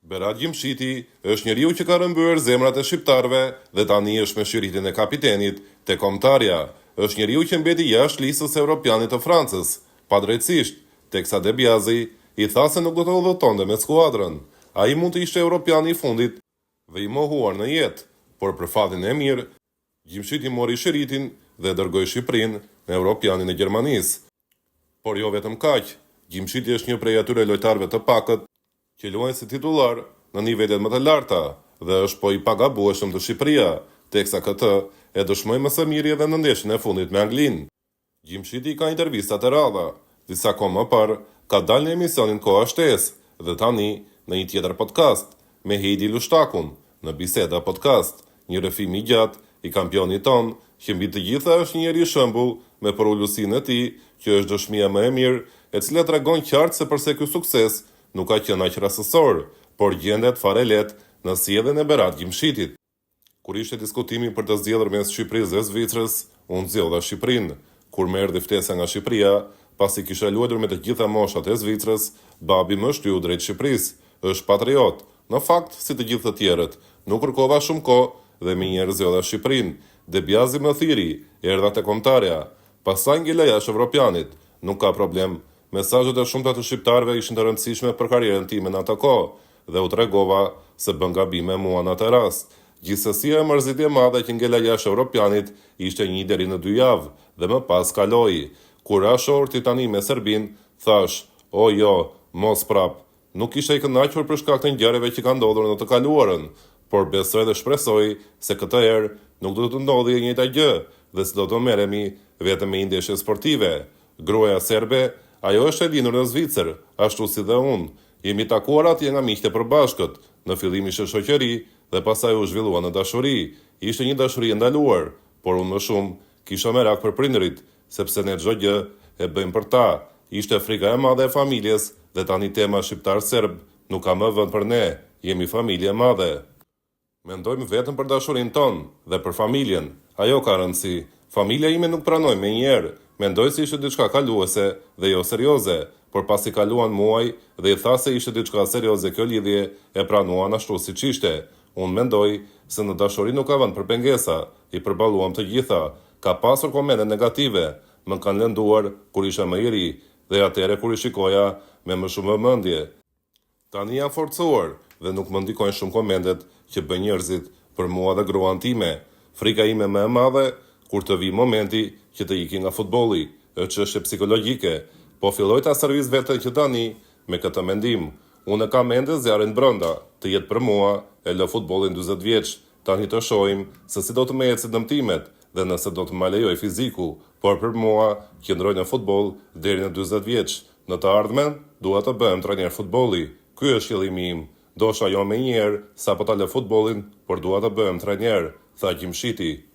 Berat Gjimshiti është njeriu që ka rëmbyer zemrat e shqiptarëve dhe tani është me shiritin e kapitenit te kombëtarja. Është njeriu që mbeti jashtë listës europianit të Francës, padrejtisht, teksa De Biasi i tha se nuk do të udhëtonte me skuadrën. Ai mund të ishte europiani i fundit dhe i mohuar në jetë, por për fatin e mirë, Gjimshiti mori shiritin dhe dërgoi Shqipërinë në europianin e Gjermanisë. Por jo vetëm kaq, Gjimshiti është një prej atyre lojtarëve të pakët që luajnë si titullar në nivelet më të larta dhe është po i pagabueshëm të Shqipëria, teksa këtë e dëshmoi më së miri edhe në ndeshjen e fundit me Anglinë. Gjimshiti ka intervista të rradha, disa kohë më parë ka dalë në emisionin Koha Shtesë dhe tani në një tjetër podcast me Heidi Lushtakun në Biseda podcast, një rrëfim i gjatë i kampionit ton, që mbi të gjitha është një njeri shembull me porullusinë e tij, që është dëshmia më e mirë, e cila tregon qartë se përse ky sukses nuk ka qenë aq rastësor, por gjendet fare lehtë në sjelljen e Berat Gjimshitit. Kur ishte diskutimi për të zgjedhur mes Shqipërisë dhe Zvicrës, unë zgjodha Shqipërinë. Kur më erdhi ftesa nga Shqipëria, pasi kisha luajtur me të gjitha moshat e Zvicrës, babi më shtyu drejt Shqipërisë. Është patriot, në fakt si të gjithë të tjerët. Nuk kërkova shumë kohë dhe më njëherë zgjodha Shqipërinë. De Biasi më thiri, erdha te kombëtarja. Pastaj ngela jashtë Evropianit. Nuk ka problem. Mesazhet e shumta të shqiptarëve ishin të rëndësishme për karrierën time në atë kohë dhe u tregova se bën gabime mua në atë rast. Gjithsesi e mërzitje e madhe që ngela jashtë Evropianit ishte 1 deri në 2 javë dhe më pas kaloi. Kur ra shorti tani me Serbinë, thash, "O jo, mos prap." Nuk isha i kënaqur për shkak të ngjarjeve që kanë ndodhur në të kaluarën, por besoj dhe shpresoj se këtë herë nuk do të ndodhë e njëjta gjë dhe se do të merremi vetëm me ndeshje sportive. Gruaja serbe, ajo është e lindur në Zvicër, ashtu si dhe unë. Jemi takuar atje nga miqtë e përbashkët. Në fillim ishte shoqëri dhe pastaj u zhvillua në dashuri. Ishte një dashuri e ndaluar, por unë më shumë kisha merak për prindërit, sepse ne çdo gjë e bëjmë për ta. Ishte frika e madhe e familjes dhe tani tema shqiptar-serb nuk ka më vend për ne. Jemi familje e madhe. Mendojmë vetëm për dashurinë tonë dhe për familjen. Ajo ka rëndësi. Familja ime nuk pranoi menjëherë. Mendoj se ishte diçka kaluese dhe jo serioze, por pasi kaluan muaj dhe i tha se ishte diçka serioze kjo lidhje, e pranuan ashtu siç ishte. Unë mendoj se në dashuri nuk ka vend për pengesa, i përballuam të gjitha. Ka pasur komente negative, më kanë lënduar kur isha më i ri dhe atëherë kur i shikoja me më shumë vëmendje. Tani jam forcuar dhe nuk më ndikojnë shumë komentet që bën njerëzit për mua dhe gruan time. Frika ime më e madhe kur të vi momenti që të iki nga futbolli, është çështje psikologjike, po filloj ta servis veten që tani me këtë mendim. Unë kam mendje zjarrin brenda, të jetë për mua, e lë futbollin 40 vjeç, tani të shohim se si do të më ecë dëmtimet dhe nëse do të më lejoj fiziku, por për mua qëndroj në futboll deri në 40 vjeç. Në të ardhmen dua të bëhem trajner futbolli. Ky është qëllimi im. Dosha jo më njëherë sa po ta lë futbollin, por dua të bëhem trajner, tha Gjimshiti.